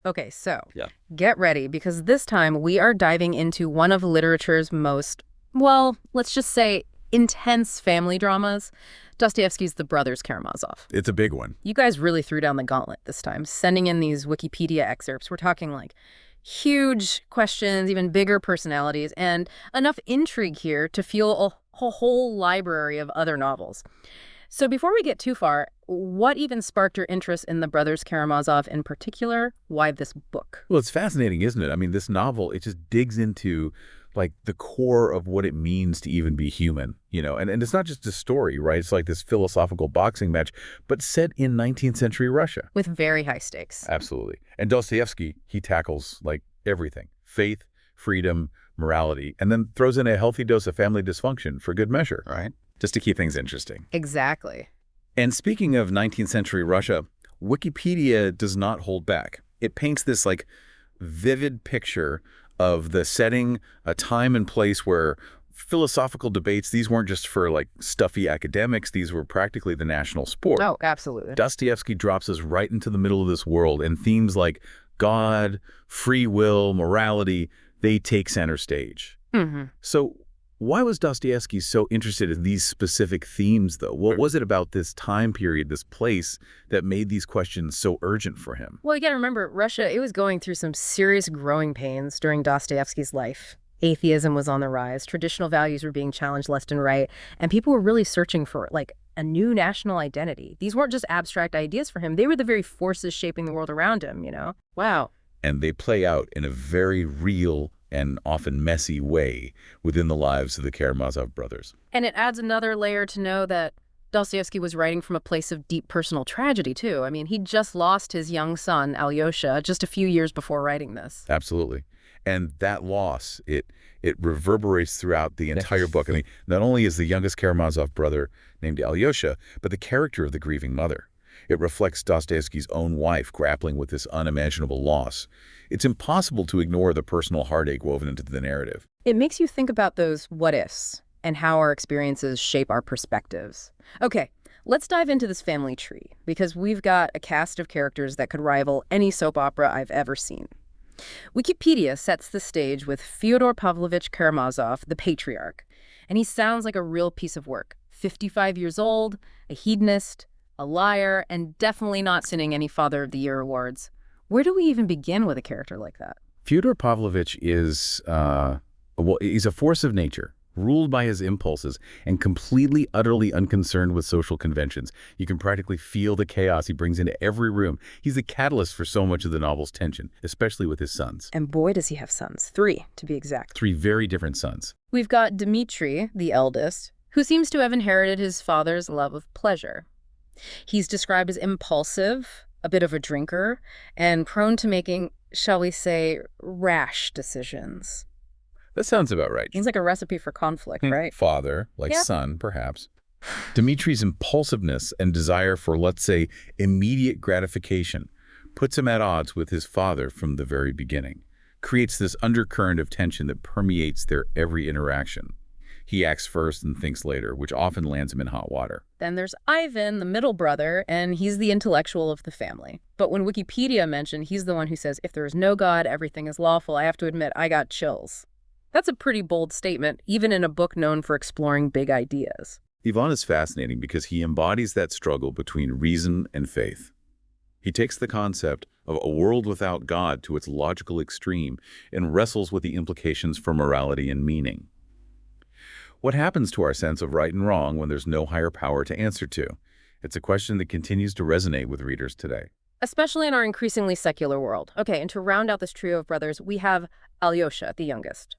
Okay, so Yeah. get ready because this time we are diving into one of literature's most, well, let's just say intense family dramas, Dostoevsky's The Brothers Karamazov. It's a big one. You guys really threw down the gauntlet this time, sending in these Wikipedia excerpts. We're talking like huge questions, even bigger personalities, and enough intrigue here to fuel a whole library of other novels. So before we get too far, what even sparked your interest in the Brothers Karamazov in particular? Why this book? Well, it's fascinating, isn't it? I mean, this novel, it just digs into like the core of what it means to even be human, and it's not just a story, right? It's like this philosophical boxing match, but set in 19th century Russia. With very high stakes. Absolutely. And Dostoevsky, he tackles like everything, faith, freedom, morality, and then throws in a healthy dose of family dysfunction for good measure, right? Just to keep things interesting. Exactly. And speaking of 19th century Russia, Wikipedia does not hold back. It paints this like vivid picture of the setting, a time and place where philosophical debates, these weren't just for like stuffy academics, these were practically the national sport. Oh, absolutely. Dostoevsky drops us right into the middle of this world, and themes like God, free will, morality, they take center stage. So why was Dostoevsky so interested in these specific themes, though? What was it about this time period, this place, that made these questions so urgent for him? Well, you got to remember, Russia, it was going through some serious growing pains during Dostoevsky's life. Atheism was on the rise, traditional values were being challenged left and right, and people were really searching for, like, a new national identity. These weren't just abstract ideas for him. They were the very forces shaping the world around him. Wow. And they play out in a very real and often messy way within the lives of the Karamazov brothers. And it adds another layer to know that Dostoevsky was writing from a place of deep personal tragedy, too. I mean, he just lost his young son, Alyosha, just a few years before writing this. Absolutely. And that loss, it reverberates throughout the entire book. I mean, not only is the youngest Karamazov brother named Alyosha, but the character of the grieving mother. It reflects Dostoevsky's own wife grappling with this unimaginable loss. It's impossible to ignore the personal heartache woven into the narrative. It makes you think about those what-ifs and how our experiences shape our perspectives. Okay, let's dive into this family tree, because we've got a cast of characters that could rival any soap opera I've ever seen. Wikipedia sets the stage with Fyodor Pavlovich Karamazov, the patriarch, and he sounds like a real piece of work. 55 years old, a hedonist, a liar, and definitely not winning any Father of the Year awards. Where do we even begin with a character like that? Fyodor Pavlovich is, he's a force of nature, ruled by his impulses and completely, utterly unconcerned with social conventions. You can practically feel the chaos he brings into every room. He's the catalyst for so much of the novel's tension, especially with his sons. And boy, does he have sons. 3, to be exact. 3 very different sons. We've got Dmitri, the eldest, who seems to have inherited his father's love of pleasure. He's described as impulsive, a bit of a drinker, and prone to making, shall we say, rash decisions. That sounds about right. Seems like a recipe for conflict, right? Father, like son, perhaps. Dmitri's impulsiveness and desire for, let's say, immediate gratification puts him at odds with his father from the very beginning, creates this undercurrent of tension that permeates their every interaction. He acts first and thinks later, which often lands him in hot water. Then there's Ivan, the middle brother, and he's the intellectual of the family. But when Wikipedia mentioned, he's the one who says, if there is no God, everything is lawful. I have to admit, I got chills. That's a pretty bold statement, even in a book known for exploring big ideas. Ivan is fascinating because he embodies that struggle between reason and faith. He takes the concept of a world without God to its logical extreme and wrestles with the implications for morality and meaning. What happens to our sense of right and wrong when there's no higher power to answer to? It's a question that continues to resonate with readers today. Especially in our increasingly secular world. Okay, and to round out this trio of brothers, we have Alyosha, the youngest.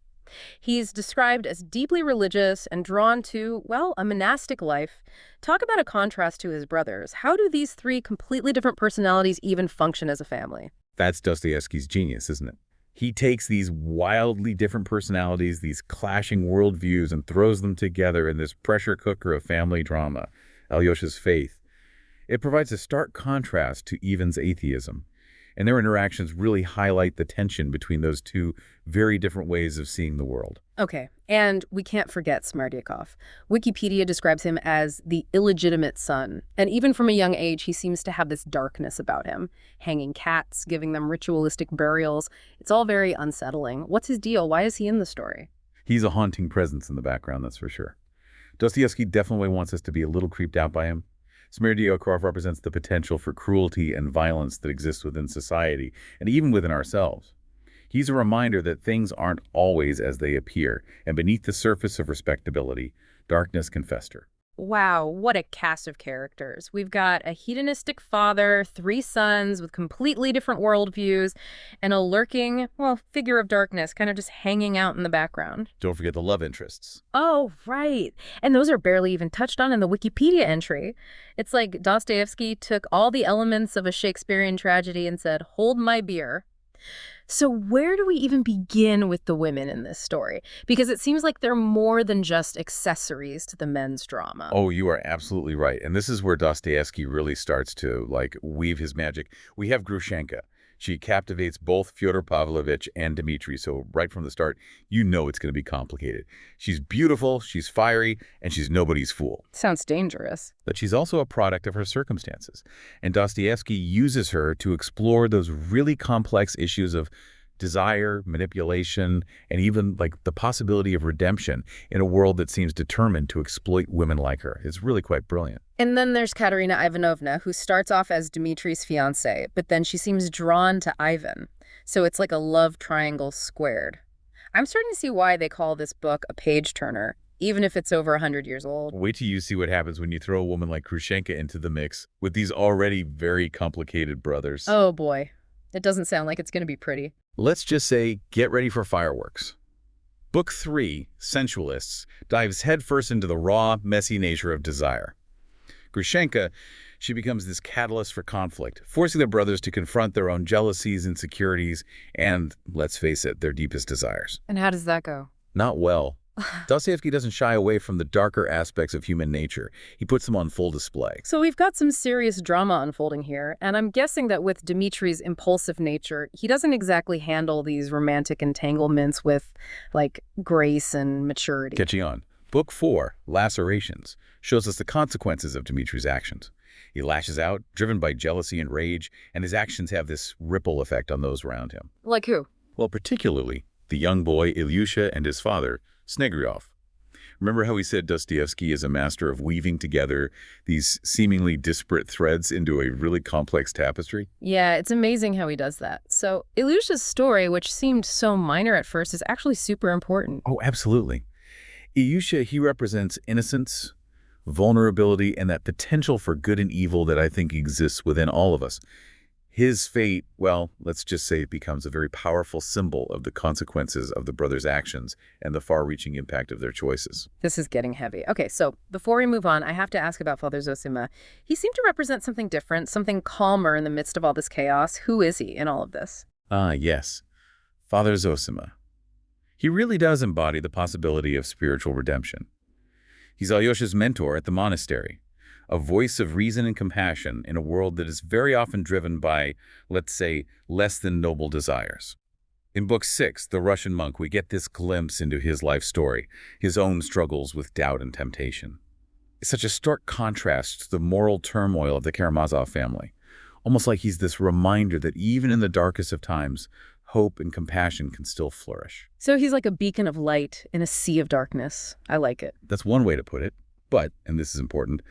He's described as deeply religious and drawn to, well, a monastic life. Talk about a contrast to his brothers. How do these 3 completely different personalities even function as a family? That's Dostoevsky's genius, isn't it? He takes these wildly different personalities, these clashing worldviews, and throws them together in this pressure cooker of family drama, Alyosha's faith. It provides a stark contrast to Ivan's atheism. And their interactions really highlight the tension between those two very different ways of seeing the world. Okay, and we can't forget Smartyakov. Wikipedia describes him as the illegitimate son, and even from a young age, he seems to have this darkness about him. Hanging cats, giving them ritualistic burials. It's all very unsettling. What's his deal? Why is he in the story? He's a haunting presence in the background, that's for sure. Dostoevsky definitely wants us to be a little creeped out by him. Smerdyakov represents the potential for cruelty and violence that exists within society, and even within ourselves. He's a reminder that things aren't always as they appear, and beneath the surface of respectability, darkness can fester. Wow, what a cast of characters. We've got a hedonistic father, 3 sons with completely different worldviews, and a lurking, well, figure of darkness kind of just hanging out in the background. Don't forget the love interests. Oh, right. And those are barely even touched on in the Wikipedia entry. It's like Dostoevsky took all the elements of a Shakespearean tragedy and said, hold my beer. So where do we even begin with the women in this story? Because it seems like they're more than just accessories to the men's drama. Oh, you are absolutely right. And this is where Dostoevsky really starts to, weave his magic. We have Grushenka. She captivates both Fyodor Pavlovich and Dmitri, so right from the start, you know it's going to be complicated. She's beautiful, she's fiery, and she's nobody's fool. Sounds dangerous. But she's also a product of her circumstances, and Dostoevsky uses her to explore those really complex issues of desire, manipulation, and even the possibility of redemption in a world that seems determined to exploit women like her. It's really quite brilliant. And then there's Katerina Ivanovna, who starts off as Dmitri's fiancée, but then she seems drawn to Ivan. So it's like a love triangle squared. I'm starting to see why they call this book a page-turner, even if it's over 100 years old. Wait till you see what happens when you throw a woman like Grushenka into the mix with these already very complicated brothers. Oh boy, it doesn't sound like it's going to be pretty. Let's just say, get ready for fireworks. Book 3, Sensualists, dives headfirst into the raw, messy nature of desire. Grushenka, she becomes this catalyst for conflict, forcing the brothers to confront their own jealousies, insecurities, and, let's face it, their deepest desires. And how does that go? Not well. Dostoevsky doesn't shy away from the darker aspects of human nature. He puts them on full display. So we've got some serious drama unfolding here, and I'm guessing that with Dmitri's impulsive nature, he doesn't exactly handle these romantic entanglements with, grace and maturity. Catching on. Book 4, Lacerations, shows us the consequences of Dmitri's actions. He lashes out, driven by jealousy and rage, and his actions have this ripple effect on those around him. Like who? Well, particularly the young boy Ilyusha and his father, Snegryov. Remember how he said Dostoevsky is a master of weaving together these seemingly disparate threads into a really complex tapestry? Yeah, it's amazing how he does that. So Ilyusha's story, which seemed so minor at first, is actually super important. Oh, absolutely. Ilyusha, he represents innocence, vulnerability, and that potential for good and evil that I think exists within all of us. His fate, well, let's just say it becomes a very powerful symbol of the consequences of the brothers' actions and the far-reaching impact of their choices. This is getting heavy. Okay, so before we move on, I have to ask about Father Zosima. He seemed to represent something different, something calmer in the midst of all this chaos. Who is he in all of this? Ah, yes. Father Zosima. He really does embody the possibility of spiritual redemption. He's Alyosha's mentor at the monastery, a voice of reason and compassion in a world that is very often driven by, let's say, less than noble desires. In Book 6, The Russian Monk, we get this glimpse into his life story, his own struggles with doubt and temptation. It's such a stark contrast to the moral turmoil of the Karamazov family, almost like he's this reminder that even in the darkest of times, hope and compassion can still flourish. So he's like a beacon of light in a sea of darkness. I like it. That's one way to put it. But, and this is important,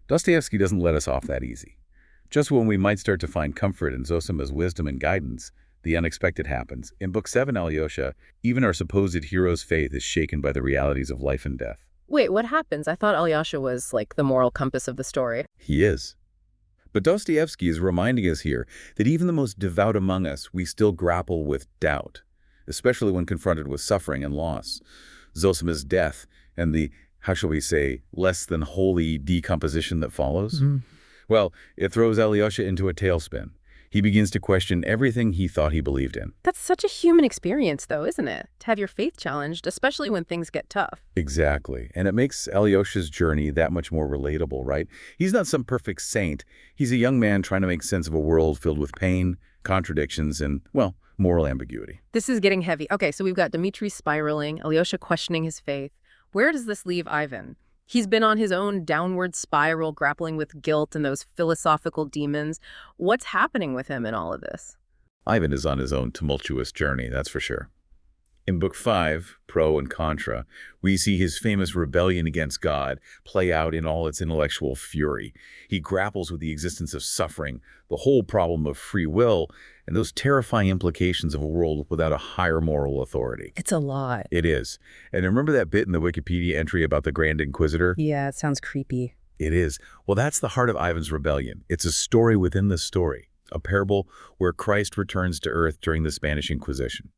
Dostoevsky doesn't let us off that easy. Just when we might start to find comfort in Zosima's wisdom and guidance, the unexpected happens. In Book 7, Alyosha, even our supposed hero's faith is shaken by the realities of life and death. Wait, what happens? I thought Alyosha was the moral compass of the story. He is. But Dostoevsky is reminding us here that even the most devout among us, we still grapple with doubt, especially when confronted with suffering and loss. Zosima's death and the, how shall we say, less than holy decomposition that follows? Well, it throws Alyosha into a tailspin. He begins to question everything he thought he believed in. That's such a human experience, though, isn't it? To have your faith challenged, especially when things get tough. Exactly. And it makes Alyosha's journey that much more relatable, right? He's not some perfect saint. He's a young man trying to make sense of a world filled with pain, contradictions, and, well, moral ambiguity. This is getting heavy. Okay, so we've got Dmitri spiraling, Alyosha questioning his faith. Where does this leave Ivan? He's been on his own downward spiral, grappling with guilt and those philosophical demons. What's happening with him in all of this? Ivan is on his own tumultuous journey, that's for sure. In Book 5, Pro and Contra, we see his famous rebellion against God play out in all its intellectual fury. He grapples with the existence of suffering, the whole problem of free will, and those terrifying implications of a world without a higher moral authority. It's a lot. It is. And remember that bit in the Wikipedia entry about the Grand Inquisitor? Yeah, it sounds creepy. It is. Well, that's the heart of Ivan's rebellion. It's a story within the story, a parable where Christ returns to earth during the Spanish Inquisition.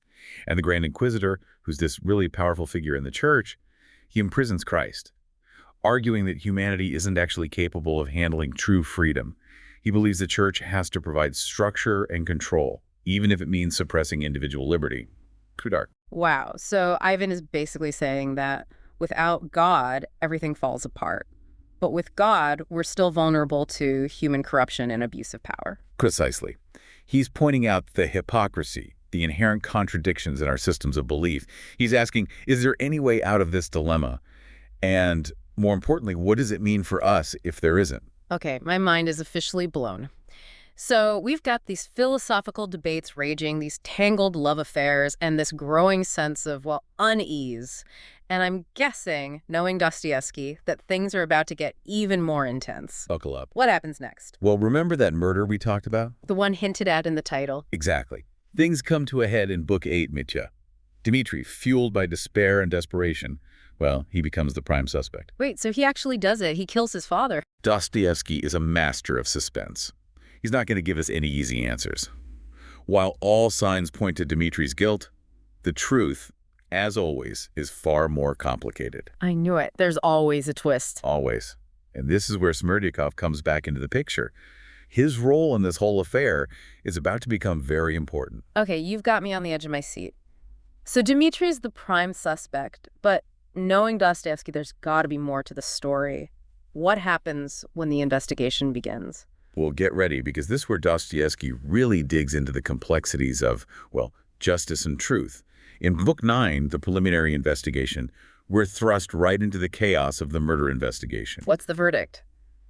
And the Grand Inquisitor, who's this really powerful figure in the church, he imprisons Christ, arguing that humanity isn't actually capable of handling true freedom. He believes the church has to provide structure and control, even if it means suppressing individual liberty. Too dark. Wow. So Ivan is basically saying that without God, everything falls apart. But with God, we're still vulnerable to human corruption and abuse of power. Precisely. He's pointing out the hypocrisy, the inherent contradictions in our systems of belief. He's asking, is there any way out of this dilemma? And more importantly, what does it mean for us if there isn't? Okay, my mind is officially blown. So we've got these philosophical debates raging, these tangled love affairs, and this growing sense of, well, unease. And I'm guessing, knowing Dostoevsky, that things are about to get even more intense. Buckle up. What happens next? Well, remember that murder we talked about? The one hinted at in the title. Exactly. Things come to a head in Book 8, Mitya. Dmitri, fueled by despair and desperation, well, he becomes the prime suspect. Wait, so he actually does it. He kills his father. Dostoevsky is a master of suspense. He's not going to give us any easy answers. While all signs point to Dmitri's guilt, the truth, as always, is far more complicated. I knew it. There's always a twist. Always. And this is where Smerdyakov comes back into the picture. His role in this whole affair is about to become very important. Okay, you've got me on the edge of my seat. So Dmitri's the prime suspect, but knowing Dostoevsky, there's got to be more to the story. What happens when the investigation begins? Well, get ready, because this is where Dostoevsky really digs into the complexities of, well, justice and truth. In Book 9, the preliminary investigation, we're thrust right into the chaos of the murder investigation. What's the verdict?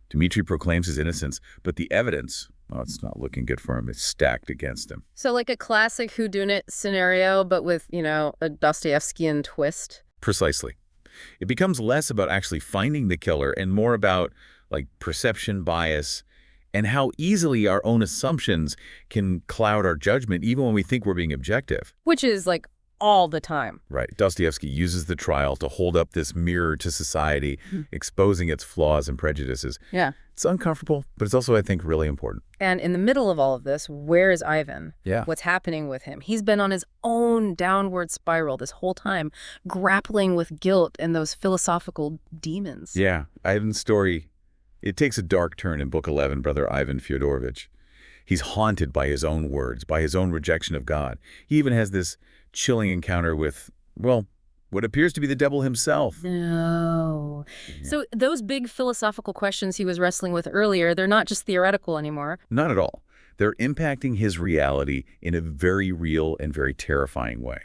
Dmitri proclaims his innocence, but the evidence, well, it's not looking good for him. It's stacked against him. So like a classic whodunit scenario, but with, a Dostoevskian twist? Precisely. It becomes less about actually finding the killer and more about, like, perception bias and how easily our own assumptions can cloud our judgment even when we think we're being objective. Which is, like, all the time. Right. Dostoevsky uses the trial to hold up this mirror to society, exposing its flaws and prejudices. Yeah. It's uncomfortable, but it's also, I think, really important. And in the middle of all of this, where is Ivan? Yeah. What's happening with him? He's been on his own downward spiral this whole time, grappling with guilt and those philosophical demons. Yeah. Ivan's story, it takes a dark turn in Book 11, Brother Ivan Fyodorovich. He's haunted by his own words, by his own rejection of God. He even has this chilling encounter with, well, what appears to be the devil himself. No. Yeah. So those big philosophical questions he was wrestling with earlier, they're not just theoretical anymore. Not at all. They're impacting his reality in a very real and very terrifying way.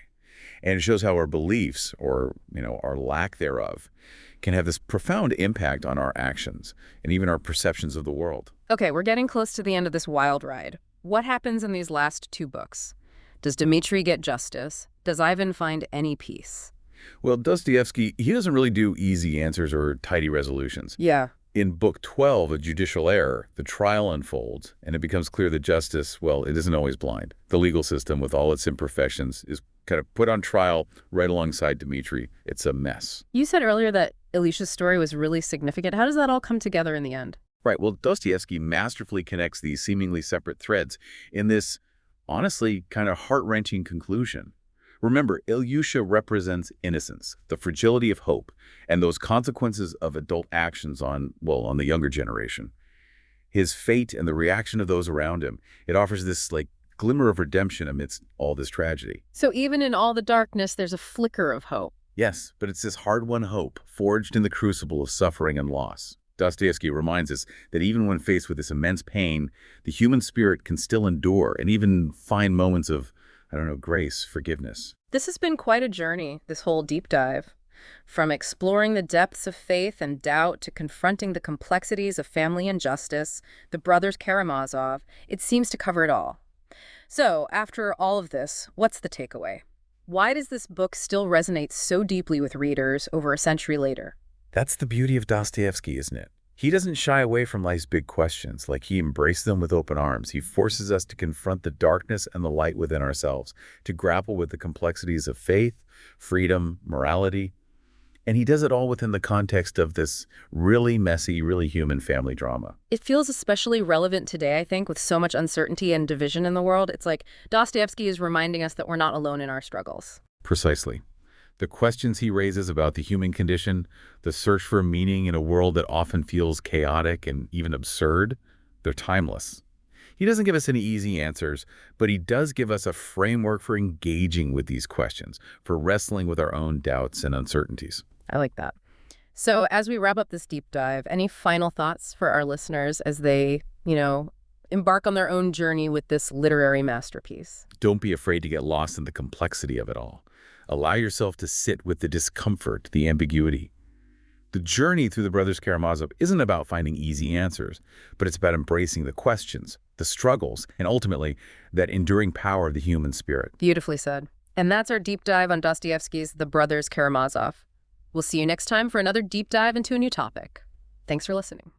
And it shows how our beliefs, or, our lack thereof, can have this profound impact on our actions and even our perceptions of the world. Okay, we're getting close to the end of this wild ride. What happens in these last two books? Does Dmitri get justice? Does Ivan find any peace? Well, Dostoevsky, he doesn't really do easy answers or tidy resolutions. Yeah. In Book 12, A Judicial Error, the trial unfolds, and it becomes clear that justice, well, it isn't always blind. The legal system, with all its imperfections, is kind of put on trial right alongside Dmitri. It's a mess. You said earlier that Ilyusha's story was really significant. How does that all come together in the end? Right. Well, Dostoevsky masterfully connects these seemingly separate threads in this, honestly, kind of heart-wrenching conclusion. Remember, Ilyusha represents innocence, the fragility of hope, and those consequences of adult actions on the younger generation. His fate and the reaction of those around him, it offers this, like, glimmer of redemption amidst all this tragedy. So even in all the darkness, there's a flicker of hope. Yes, but it's this hard-won hope, forged in the crucible of suffering and loss. Dostoevsky reminds us that even when faced with this immense pain, the human spirit can still endure and even find moments of, grace, forgiveness. This has been quite a journey, this whole deep dive. From exploring the depths of faith and doubt to confronting the complexities of family injustice, the brothers Karamazov, it seems to cover it all. So, after all of this, what's the takeaway? Why does this book still resonate so deeply with readers over a century later? That's the beauty of Dostoevsky, isn't it? He doesn't shy away from life's big questions. Like, he embraces them with open arms. He forces us to confront the darkness and the light within ourselves, to grapple with the complexities of faith, freedom, morality. And he does it all within the context of this really messy, really human family drama. It feels especially relevant today, I think, with so much uncertainty and division in the world. It's like Dostoevsky is reminding us that we're not alone in our struggles. Precisely. The questions he raises about the human condition, the search for meaning in a world that often feels chaotic and even absurd, they're timeless. He doesn't give us any easy answers, but he does give us a framework for engaging with these questions, for wrestling with our own doubts and uncertainties. I like that. So as we wrap up this deep dive, any final thoughts for our listeners as they, embark on their own journey with this literary masterpiece? Don't be afraid to get lost in the complexity of it all. Allow yourself to sit with the discomfort, the ambiguity. The journey through the Brothers Karamazov isn't about finding easy answers, but it's about embracing the questions, the struggles, and ultimately, that enduring power of the human spirit. Beautifully said. And that's our deep dive on Dostoevsky's The Brothers Karamazov. We'll see you next time for another deep dive into a new topic. Thanks for listening.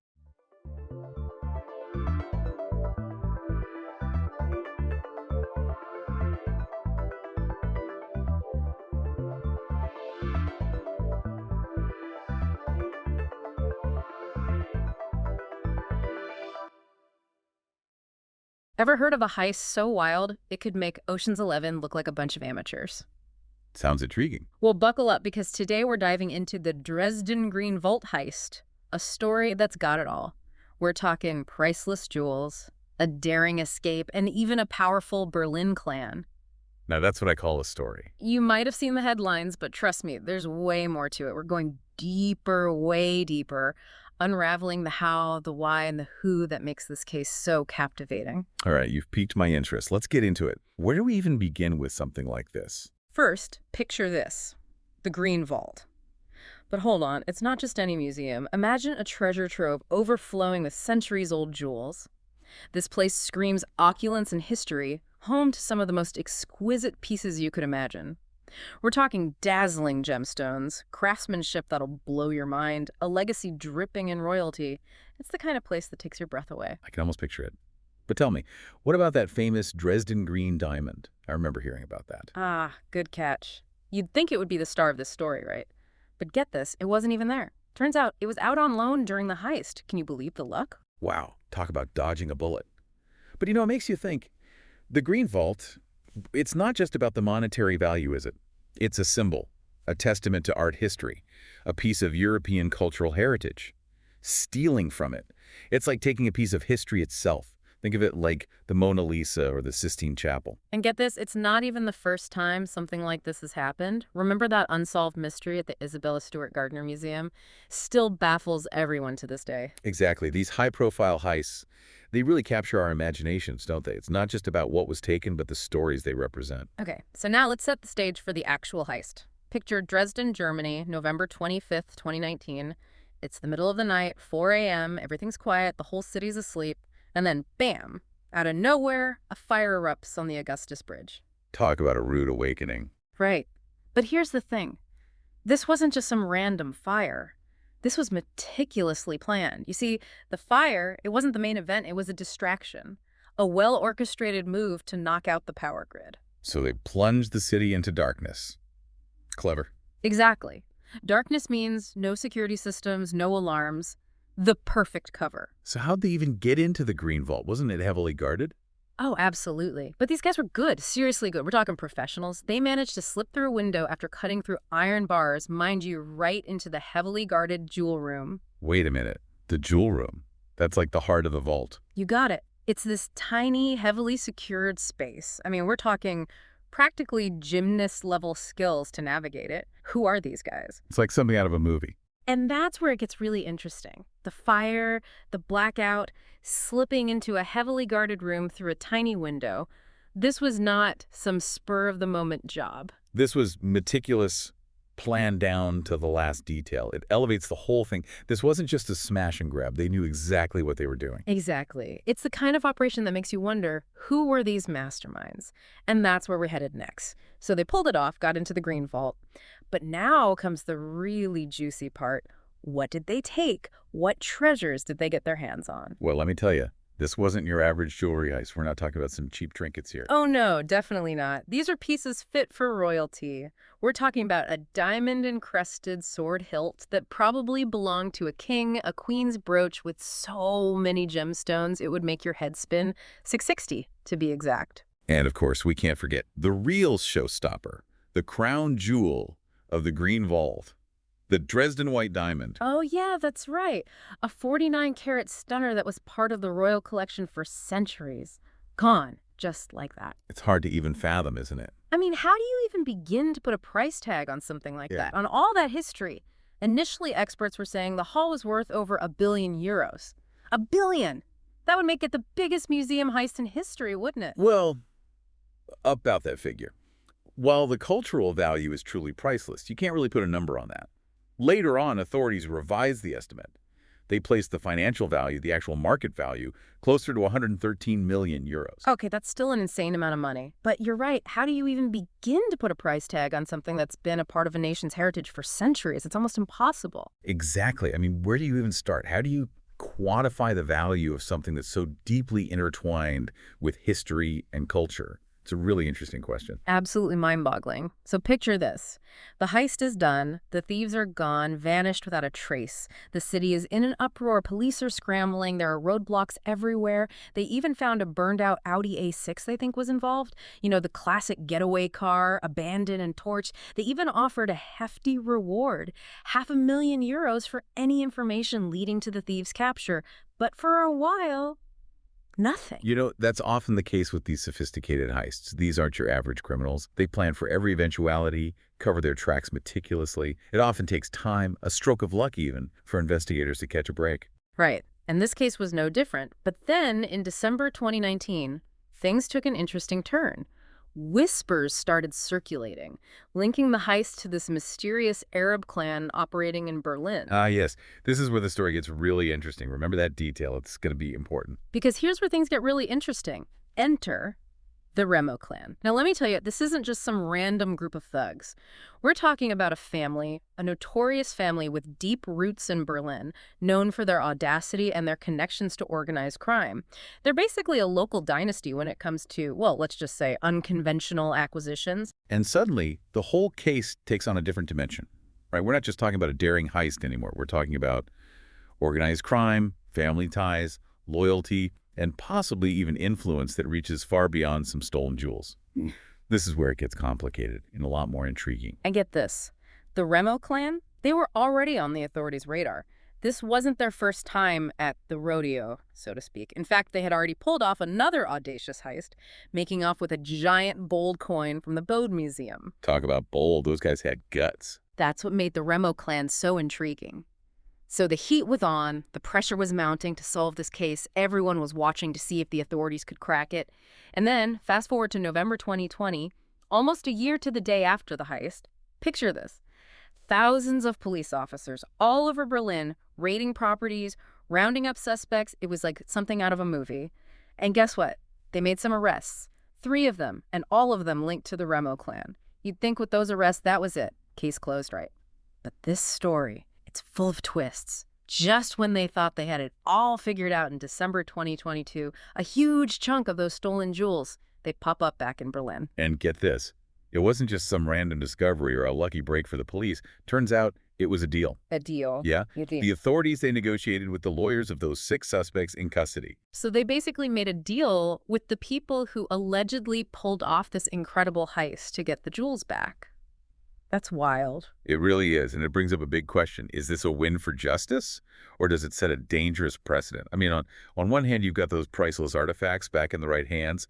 Ever heard of a heist so wild it could make Ocean's 11 look like a bunch of amateurs? Sounds intriguing. Well, buckle up because today we're diving into the Dresden Green Vault heist, a story that's got it all. We're talking priceless jewels, a daring escape, and even a powerful Berlin clan. Now that's what I call a story. You might have seen the headlines, but trust me, there's way more to it. We're going deeper, way deeper, unraveling the how, the why, and the who that makes this case so captivating. All right, you've piqued my interest. Let's get into it. Where do we even begin with something like this? First, picture this, the Green Vault. But hold on, it's not just any museum. Imagine a treasure trove overflowing with centuries-old jewels. This place screams opulence and history, home to some of the most exquisite pieces you could imagine. We're talking dazzling gemstones, craftsmanship that'll blow your mind, a legacy dripping in royalty. It's the kind of place that takes your breath away. I can almost picture it. But tell me, what about that famous Dresden green diamond? I remember hearing about that. Ah, good catch. You'd think it would be the star of this story, right? But get this, it wasn't even there. Turns out it was out on loan during the heist. Can you believe the luck? Wow, talk about dodging a bullet. But it makes you think, the Green Vault, it's not just about the monetary value, is it? It's a symbol, a testament to art history, a piece of European cultural heritage. Stealing from it, it's like taking a piece of history itself. Think of it like the Mona Lisa or the Sistine Chapel. And get this, it's not even the first time something like this has happened. Remember that unsolved mystery at the Isabella Stewart Gardner Museum? Still baffles everyone to this day. Exactly. These high-profile heists, they really capture our imaginations, don't they? It's not just about what was taken, but the stories they represent. Okay, so now let's set the stage for the actual heist. Picture Dresden, Germany, November 25th, 2019. It's the middle of the night, 4 a.m., everything's quiet, the whole city's asleep. And then, bam, out of nowhere, a fire erupts on the Augustus Bridge. Talk about a rude awakening. Right. But here's the thing. This wasn't just some random fire. This was meticulously planned. You see, the fire, it wasn't the main event, it was a distraction. A well-orchestrated move to knock out the power grid. So they plunged the city into darkness. Clever. Exactly. Darkness means no security systems, no alarms. The perfect cover. So how'd they even get into the Green Vault? Wasn't it heavily guarded? Oh, absolutely. But these guys were good, seriously good. We're talking professionals. They managed to slip through a window after cutting through iron bars, mind you, right into the heavily guarded jewel room. Wait a minute. The jewel room? That's like the heart of the vault. You got it. It's this tiny, heavily secured space. I mean, we're talking practically gymnast-level skills to navigate it. Who are these guys? It's like something out of a movie. And that's where it gets really interesting. The fire, the blackout, slipping into a heavily guarded room through a tiny window. This was not some spur-of-the-moment job. This was meticulous, planned down to the last detail. It elevates the whole thing. This wasn't just a smash and grab. They knew exactly what they were doing. Exactly. It's the kind of operation that makes you wonder, who were these masterminds? And that's where we're headed next. So they pulled it off, got into the green vault. But now comes the really juicy part. What did they take? What treasures did they get their hands on? Well, let me tell you, this wasn't your average jewelry heist. We're not talking about some cheap trinkets here. Oh no, definitely not. These are pieces fit for royalty. We're talking about a diamond-encrusted sword hilt that probably belonged to a king, a queen's brooch with so many gemstones it would make your head spin. 660, to be exact. And of course, we can't forget the real showstopper, the crown jewel of the green vault, the Dresden white diamond. Oh yeah, that's right. A 49-carat stunner that was part of the royal collection for centuries. Gone, just like that. It's hard to even fathom, isn't it? I mean, how do you even begin to put a price tag on something like that? On all that history? Initially, experts were saying the haul was worth over €1 billion. €1 billion! That would make it the biggest museum heist in history, wouldn't it? Well, about that figure. While the cultural value is truly priceless, you can't really put a number on that. Later on, authorities revised the estimate. They placed the financial value, the actual market value, closer to €113 million. Okay, that's still an insane amount of money. But you're right, how do you even begin to put a price tag on something that's been a part of a nation's heritage for centuries? It's almost impossible. Exactly. I mean, where do you even start? How do you quantify the value of something that's so deeply intertwined with history and culture? It's a really interesting question. Absolutely mind-boggling. So picture this. The heist is done. The thieves are gone, vanished without a trace. The city is in an uproar. Police are scrambling. There are roadblocks everywhere. They even found a burned-out Audi A6 they think was involved. You know, the classic getaway car, abandoned and torched. They even offered a hefty reward, €500,000 for any information leading to the thieves' capture. But for a while, nothing. You know, that's often the case with these sophisticated heists. These aren't your average criminals. They plan for every eventuality, cover their tracks meticulously. It often takes time, a stroke of luck even, for investigators to catch a break. Right. And this case was no different. But then, in December 2019, things took an interesting turn. Whispers started circulating, linking the heist to this mysterious Arab clan operating in Berlin. Ah, yes. This is where the story gets really interesting. Remember that detail. It's going to be important. Because here's where things get really interesting. Enter the Remo clan. Now, let me tell you, this isn't just some random group of thugs. We're talking about a family, a notorious family with deep roots in Berlin, known for their audacity and their connections to organized crime. They're basically a local dynasty when it comes to, well, let's just say unconventional acquisitions. And suddenly, the whole case takes on a different dimension, right? We're not just talking about a daring heist anymore. We're talking about organized crime, family ties, loyalty, and possibly even influence that reaches far beyond some stolen jewels. This is where it gets complicated and a lot more intriguing. And get this, the Remo clan, they were already on the authorities' radar. This wasn't their first time at the rodeo, so to speak. In fact, they had already pulled off another audacious heist, making off with a giant gold coin from the Bode Museum. Talk about bold. Those guys had guts. That's what made the Remo clan so intriguing. So the heat was on, the pressure was mounting to solve this case. Everyone was watching to see if the authorities could crack it. And then, fast forward to November 2020, almost a year to the day after the heist. Picture this. Thousands of police officers all over Berlin, raiding properties, rounding up suspects. It was like something out of a movie. And guess what? They made some arrests. 3 of them, and all of them linked to the Remo clan. You'd think with those arrests, that was it. Case closed, right? But this story, it's full of twists. Just when they thought they had it all figured out in December 2022, a huge chunk of those stolen jewels, they pop up back in Berlin. And get this, it wasn't just some random discovery or a lucky break for the police. Turns out it was a deal. A deal. Yeah. A deal. The authorities, they negotiated with the lawyers of those 6 suspects in custody. So they basically made a deal with the people who allegedly pulled off this incredible heist to get the jewels back. That's wild. It really is, and it brings up a big question. Is this a win for justice, or does it set a dangerous precedent? I mean, on one hand, you've got those priceless artifacts back in the right hands,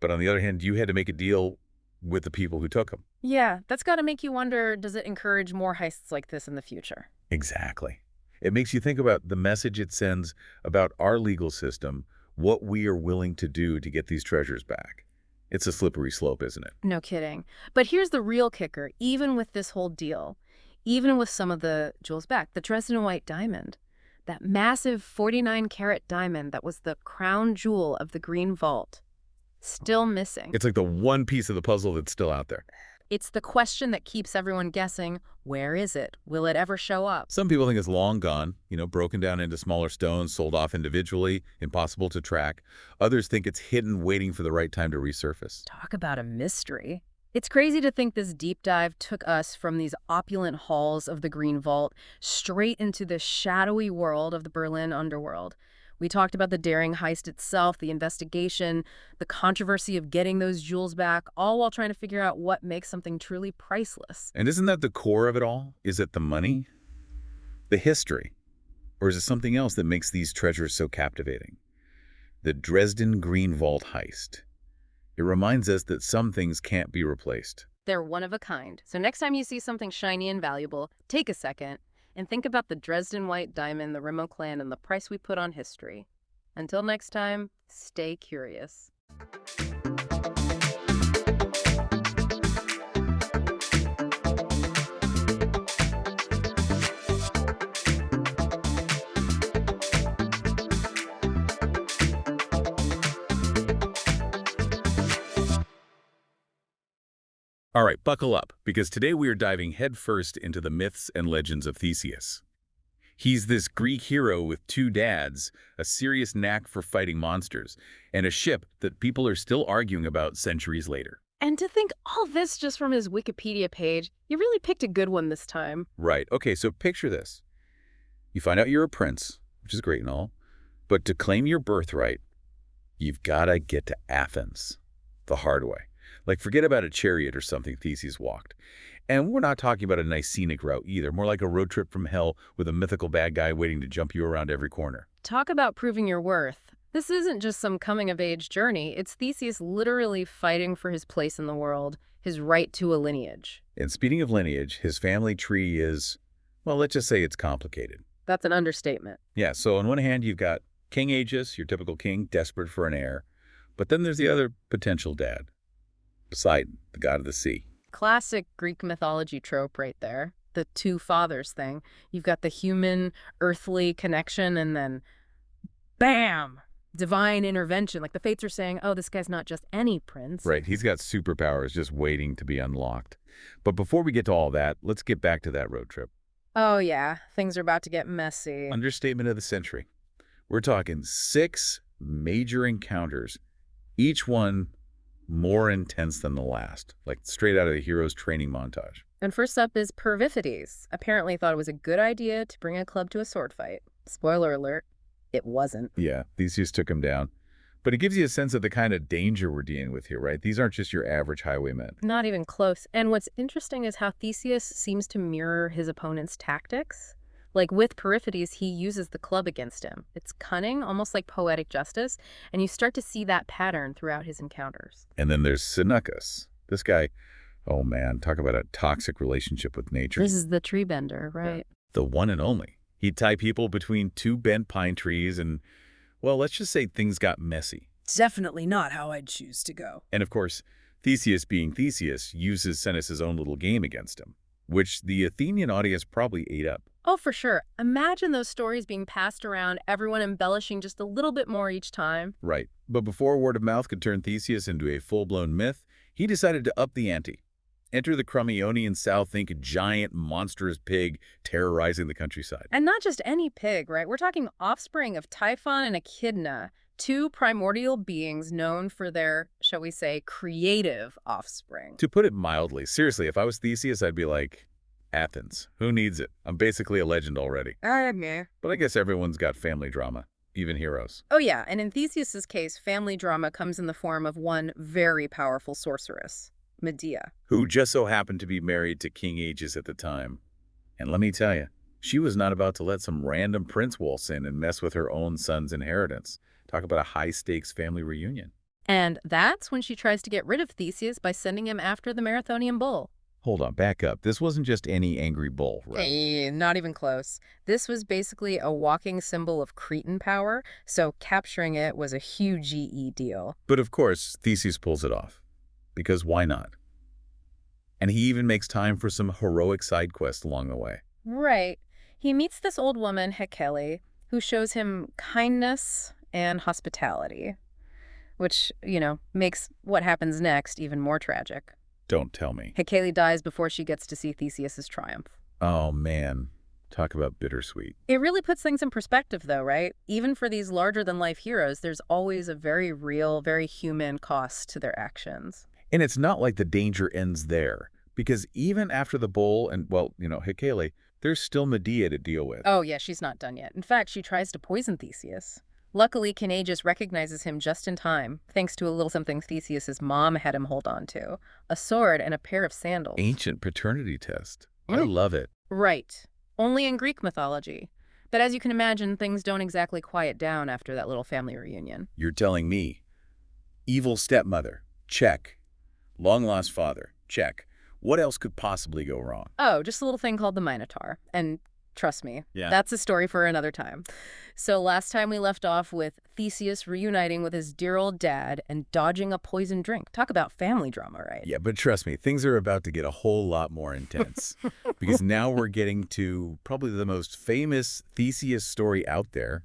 but on the other hand, you had to make a deal with the people who took them. Yeah, that's got to make you wonder, does it encourage more heists like this in the future? Exactly. It makes you think about the message it sends about our legal system, what we are willing to do to get these treasures back. It's a slippery slope, isn't it? No kidding. But here's the real kicker, even with this whole deal, even with some of the jewels back, the Dresden white diamond, that massive 49-carat diamond that was the crown jewel of the Green Vault, still missing. It's like the one piece of the puzzle that's still out there. It's the question that keeps everyone guessing, where is it? Will it ever show up? Some people think it's long gone, broken down into smaller stones, sold off individually, impossible to track. Others think it's hidden, waiting for the right time to resurface. Talk about a mystery. It's crazy to think this deep dive took us from these opulent halls of the Green Vault straight into the shadowy world of the Berlin underworld. We talked about the daring heist itself, the investigation, the controversy of getting those jewels back, all while trying to figure out what makes something truly priceless. And isn't that the core of it all? Is it the money? The history? Or is it something else that makes these treasures so captivating? The Dresden Green Vault heist. It reminds us that some things can't be replaced. They're one of a kind. So next time you see something shiny and valuable, take a second and think about the Dresden white diamond, the Rimmel clan, and the price we put on history. Until next time, stay curious. All right, buckle up, because today we are diving headfirst into the myths and legends of Theseus. He's this Greek hero with two dads, a serious knack for fighting monsters, and a ship that people are still arguing about centuries later. And to think all this just from his Wikipedia page, you really picked a good one this time. Right. Okay, so picture this. You find out you're a prince, which is great and all, but to claim your birthright, you've got to get to Athens the hard way. Like, forget about a chariot or something Theseus walked. And we're not talking about a nice scenic route either, more like a road trip from hell with a mythical bad guy waiting to jump you around every corner. Talk about proving your worth. This isn't just some coming-of-age journey. It's Theseus literally fighting for his place in the world, his right to a lineage. And speaking of lineage, his family tree is, well, let's just say it's complicated. That's an understatement. Yeah, so on one hand, you've got King Aegis, your typical king, desperate for an heir. But then there's the other potential dad, Poseidon, the god of the sea. Classic Greek mythology trope right there. The two fathers thing. You've got the human, earthly connection, and then, bam! Divine intervention. Like the fates are saying, oh, this guy's not just any prince. Right, he's got superpowers just waiting to be unlocked. But before we get to all that, let's get back to that road trip. Oh, yeah. Things are about to get messy. Understatement of the century. We're talking 6 major encounters, each one more intense than the last, like straight out of the hero's training montage. And first up is Periphetes. Apparently thought it was a good idea to bring a club to a sword fight. Spoiler alert, it wasn't. Yeah, Theseus took him down. But it gives you a sense of the kind of danger we're dealing with here, right? These aren't just your average highwaymen. Not even close. And what's interesting is how Theseus seems to mirror his opponent's tactics. Like with Periphetes, he uses the club against him. It's cunning, almost like poetic justice, and you start to see that pattern throughout his encounters. And then there's Senecus. This guy, oh man, talk about a toxic relationship with nature. This is the tree bender, right? The one and only. He'd tie people between 2 bent pine trees and, well, let's just say things got messy. Definitely not how I'd choose to go. And of course, Theseus being Theseus uses Senecus' own little game against him, which the Athenian audience probably ate up. Oh, for sure. Imagine those stories being passed around, everyone embellishing just a little bit more each time. Right. But before word of mouth could turn Theseus into a full-blown myth, he decided to up the ante. Enter the Crummionian South, think a giant, monstrous pig terrorizing the countryside. And not just any pig, right? We're talking offspring of Typhon and Echidna, 2 primordial beings known for their, shall we say, creative offspring. To put it mildly, seriously, if I was Theseus, I'd be like, Athens. Who needs it? I'm basically a legend already. But I guess everyone's got family drama, even heroes. Oh yeah, and in Theseus's case, family drama comes in the form of one very powerful sorceress. Medea. who just so happened to be married to King Aegeus at the time. And let me tell you, she was not about to let some random prince waltz in and mess with her own son's inheritance. Talk about a high-stakes family reunion. And that's when she tries to get rid of Theseus by sending him after the Marathonian bull. Hold on, back up. This wasn't just any angry bull, right? Hey, not even close. This was basically a walking symbol of Cretan power, so capturing it was a huge GE deal. But of course, Theseus pulls it off. Because why not? And he even makes time for some heroic side quests along the way. Right. He meets this old woman, Hecale, who shows him kindness and hospitality, which, makes what happens next even more tragic. Don't tell me. Hecale dies before she gets to see Theseus's triumph. Oh, man. Talk about bittersweet. It really puts things in perspective, though, right? Even for these larger-than-life heroes, there's always a very real, very human cost to their actions. And it's not like the danger ends there. Because even after the bull and, Hecale, there's still Medea to deal with. Oh, yeah, she's not done yet. In fact, she tries to poison Theseus. Luckily, King Aegeus recognizes him just in time, thanks to a little something Theseus's mom had him hold on to. A sword and a pair of sandals. Ancient paternity test. I love it. Right. Only in Greek mythology. But as you can imagine, things don't exactly quiet down after that little family reunion. You're telling me. Evil stepmother. Check. Long-lost father. Check. What else could possibly go wrong? Oh, just a little thing called the Minotaur. And trust me, Yeah. That's a story for another time. So last time we left off with Theseus reuniting with his dear old dad and dodging a poisoned drink. Talk about family drama, right? Yeah, but trust me, things are about to get a whole lot more intense. Because now we're getting to probably the most famous Theseus story out there,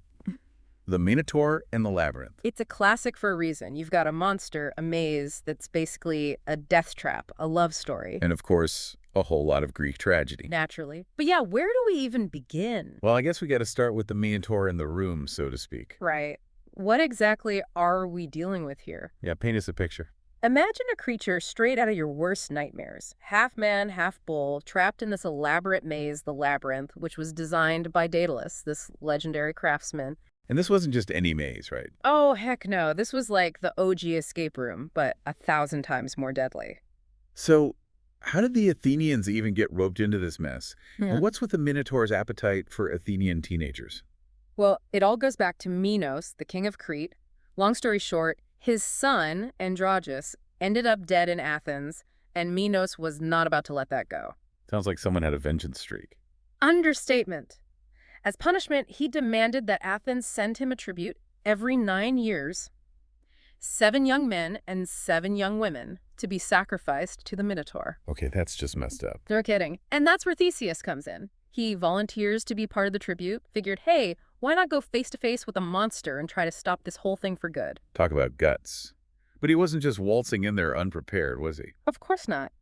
the Minotaur and the Labyrinth. It's a classic for a reason. You've got a monster, a maze, that's basically a death trap, a love story. And of course, a whole lot of Greek tragedy. Naturally. But yeah, where do we even begin? Well, I guess we got to start with the Minotaur in the room, so to speak. Right. What exactly are we dealing with here? Yeah, paint us a picture. Imagine a creature straight out of your worst nightmares. Half man, half bull, trapped in this elaborate maze, the Labyrinth, which was designed by Daedalus, this legendary craftsman. And this wasn't just any maze, right? Oh, heck no. This was like the OG escape room, but 1,000 times more deadly. So, how did the Athenians even get roped into this mess? Yeah. And what's with the Minotaur's appetite for Athenian teenagers? Well, it all goes back to Minos, the king of Crete. Long story short, his son, Androgeus, ended up dead in Athens, and Minos was not about to let that go. Sounds like someone had a vengeance streak. Understatement. As punishment, he demanded that Athens send him a tribute every 9 years, 7 young men and 7 young women to be sacrificed to the Minotaur. Okay, that's just messed up. No kidding. And that's where Theseus comes in. He volunteers to be part of the tribute, figured, hey, why not go face-to-face with a monster and try to stop this whole thing for good? Talk about guts. But he wasn't just waltzing in there unprepared, was he? Of course not.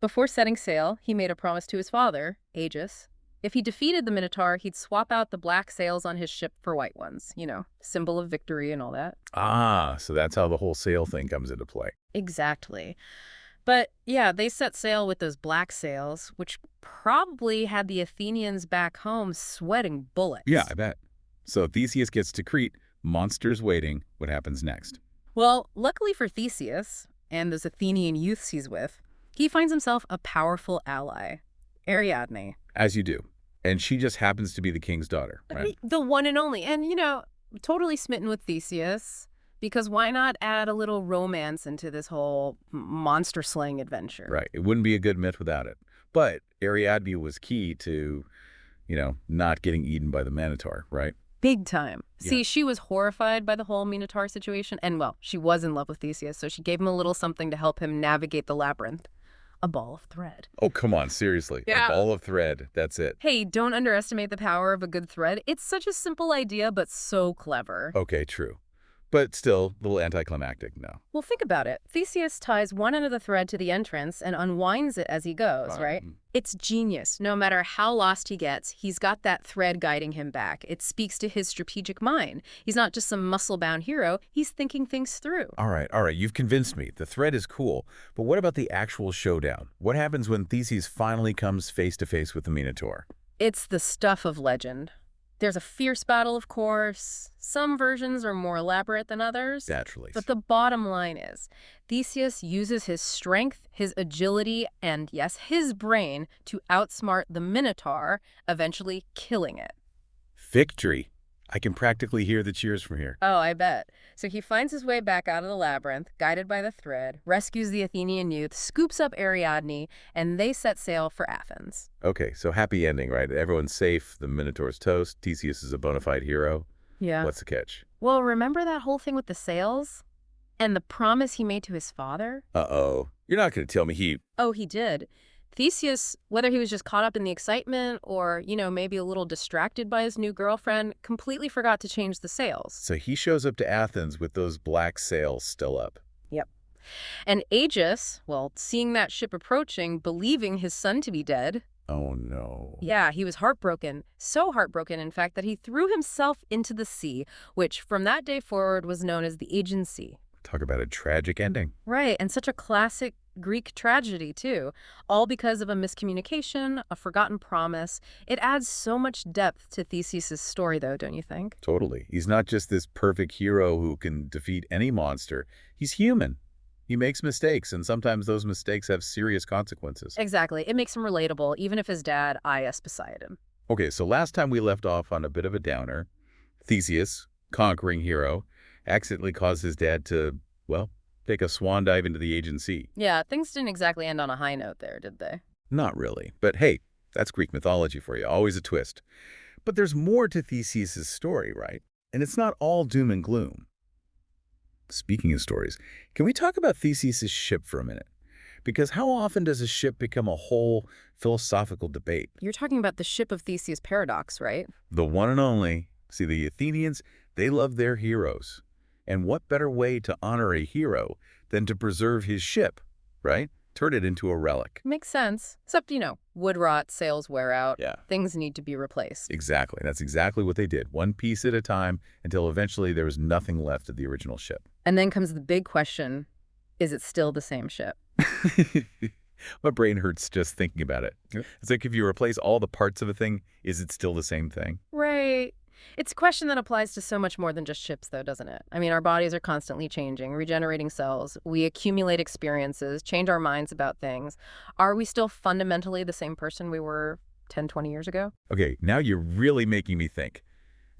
Before setting sail, he made a promise to his father, Aegeus. If he defeated the Minotaur, he'd swap out the black sails on his ship for white ones. Symbol of victory and all that. Ah, so that's how the whole sail thing comes into play. Exactly. But yeah, they set sail with those black sails, which probably had the Athenians back home sweating bullets. Yeah, I bet. So Theseus gets to Crete, monsters waiting. What happens next? Well, luckily for Theseus and those Athenian youths he's with, he finds himself a powerful ally, Ariadne. As you do. And she just happens to be the king's daughter, right? The one and only. And, totally smitten with Theseus, because why not add a little romance into this whole monster-slaying adventure? Right. It wouldn't be a good myth without it. But Ariadne was key to, not getting eaten by the Minotaur, right? Big time. Yeah. See, she was horrified by the whole Minotaur situation. And, well, she was in love with Theseus, so she gave him a little something to help him navigate the labyrinth. A ball of thread. Oh, come on, seriously. Yeah. A ball of thread, that's it. Hey, don't underestimate the power of a good thread. It's such a simple idea, but so clever. Okay, true. But still, a little anticlimactic, no. Well, think about it. Theseus ties one end of the thread to the entrance and unwinds it as he goes, right? It's genius. No matter how lost he gets, he's got that thread guiding him back. It speaks to his strategic mind. He's not just some muscle-bound hero. He's thinking things through. All right. You've convinced me. The thread is cool. But what about the actual showdown? What happens when Theseus finally comes face-to-face with the Minotaur? It's the stuff of legend. There's a fierce battle, of course. Some versions are more elaborate than others. Naturally. But the bottom line is, Theseus uses his strength, his agility, and yes, his brain to outsmart the Minotaur, eventually killing it. Victory. I can practically hear the cheers from here. Oh, I bet. So he finds his way back out of the labyrinth, guided by the thread, rescues the Athenian youth, scoops up Ariadne, and they set sail for Athens. Okay, so happy ending, right? Everyone's safe, the Minotaur's toast, Theseus is a bona fide hero. Yeah. What's the catch? Well, remember that whole thing with the sails? And the promise he made to his father? Uh-oh. You're not going to tell me he... Oh, he did. Theseus, whether he was just caught up in the excitement or, maybe a little distracted by his new girlfriend, completely forgot to change the sails. So he shows up to Athens with those black sails still up. Yep. And Aegis, well, seeing that ship approaching, believing his son to be dead. Oh, no. Yeah, he was heartbroken. So heartbroken, in fact, that he threw himself into the sea, which from that day forward was known as the Aegean Sea. Talk about a tragic ending. Right, and such a classic Greek tragedy, too. All because of a miscommunication, a forgotten promise. It adds so much depth to Theseus' story, though, don't you think? Totally. He's not just this perfect hero who can defeat any monster. He's human. He makes mistakes, and sometimes those mistakes have serious consequences. Exactly. It makes him relatable, even if his dad is beside him. Okay, so last time we left off on a bit of a downer. Theseus, conquering hero, accidentally caused his dad to, well, take a swan dive into the Aegean Sea. Yeah, things didn't exactly end on a high note there, did they? Not really. But hey, that's Greek mythology for you. Always a twist. But there's more to Theseus' story, right? And it's not all doom and gloom. Speaking of stories, can we talk about Theseus' ship for a minute? Because how often does a ship become a whole philosophical debate? You're talking about the ship of Theseus paradox, right? The one and only. See, the Athenians, they love their heroes. And what better way to honor a hero than to preserve his ship, right? Turn it into a relic. Makes sense. Except, wood rot, sails wear out. Yeah. Things need to be replaced. Exactly. That's exactly what they did. One piece at a time until eventually there was nothing left of the original ship. And then comes the big question, is it still the same ship? My brain hurts just thinking about it. It's like if you replace all the parts of a thing, is it still the same thing? Right. It's a question that applies to so much more than just ships, though, doesn't it? I mean, our bodies are constantly changing, regenerating cells. We accumulate experiences, change our minds about things. Are we still fundamentally the same person we were 10, 20 years ago? Okay, now you're really making me think.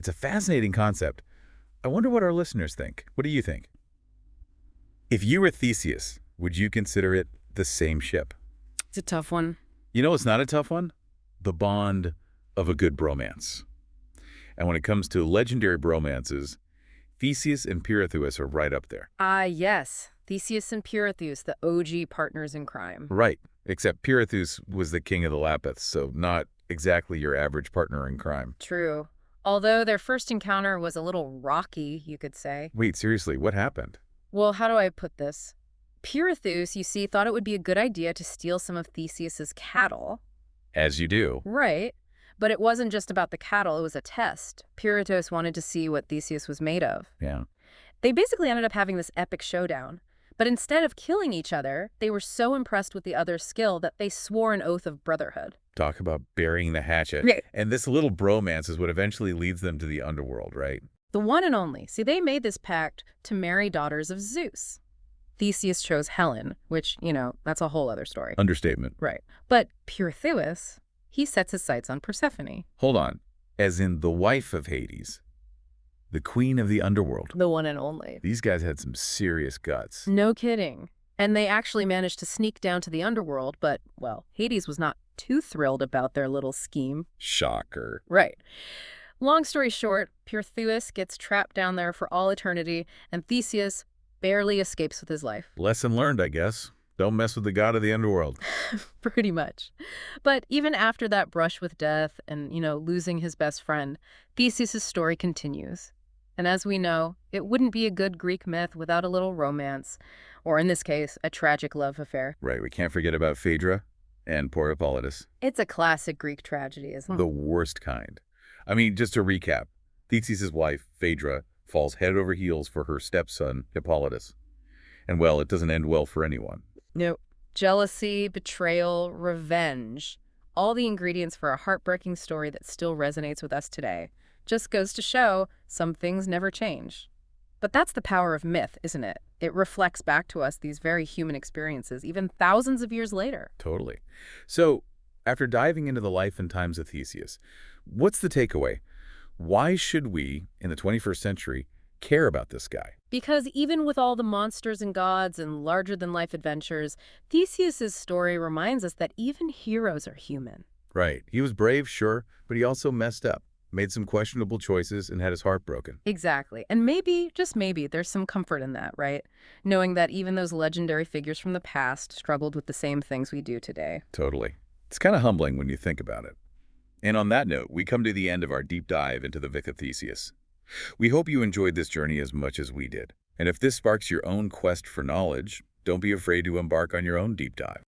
It's a fascinating concept. I wonder what our listeners think. What do you think? If you were Theseus, would you consider it the same ship? It's a tough one. You know it's not a tough one? The bond of a good bromance. And when it comes to legendary bromances, Theseus and Pirithous are right up there. Ah, yes. Theseus and Pirithous, the OG partners in crime. Right, except Pirithous was the king of the Lapiths, so not exactly your average partner in crime. True. Although their first encounter was a little rocky, you could say. Wait, seriously, what happened? Well, how do I put this? Pirithous, you see, thought it would be a good idea to steal some of Theseus's cattle. As you do. Right. But it wasn't just about the cattle, it was a test. Pirithous wanted to see what Theseus was made of. Yeah. They basically ended up having this epic showdown. But instead of killing each other, they were so impressed with the other's skill that they swore an oath of brotherhood. Talk about burying the hatchet. Yeah. And this little bromance is what eventually leads them to the underworld, right? The one and only. See, they made this pact to marry daughters of Zeus. Theseus chose Helen, which, that's a whole other story. Understatement. Right. But Pirithous, he sets his sights on Persephone. Hold on. As in the wife of Hades. The queen of the underworld. The one and only. These guys had some serious guts. No kidding. And they actually managed to sneak down to the underworld, but, well, Hades was not too thrilled about their little scheme. Shocker. Right. Long story short, Pirithous gets trapped down there for all eternity, and Theseus barely escapes with his life. Lesson learned, I guess. Don't mess with the god of the underworld. Pretty much. But even after that brush with death and, losing his best friend, Theseus' story continues. And as we know, it wouldn't be a good Greek myth without a little romance, or in this case, a tragic love affair. Right, we can't forget about Phaedra and poor Hippolytus. It's a classic Greek tragedy, isn't it? The worst kind. I mean, just to recap, Theseus' wife, Phaedra, falls head over heels for her stepson, Hippolytus. And well, it doesn't end well for anyone. Nope. Jealousy, betrayal, revenge. All the ingredients for a heartbreaking story that still resonates with us today. Just goes to show some things never change. But that's the power of myth, isn't it? It reflects back to us these very human experiences, even thousands of years later. Totally. So, after diving into the life and times of Theseus, what's the takeaway? Why should we, in the 21st century, care about this guy? Because even with all the monsters and gods and larger-than-life adventures, Theseus's story reminds us that even heroes are human. Right. He was brave, sure, but he also messed up, made some questionable choices, and had his heart broken. Exactly. And maybe, just maybe, there's some comfort in that, right? Knowing that even those legendary figures from the past struggled with the same things we do today. Totally. It's kind of humbling when you think about it. And on that note, we come to the end of our deep dive into the Myth of Theseus. We hope you enjoyed this journey as much as we did. And if this sparks your own quest for knowledge, don't be afraid to embark on your own deep dive.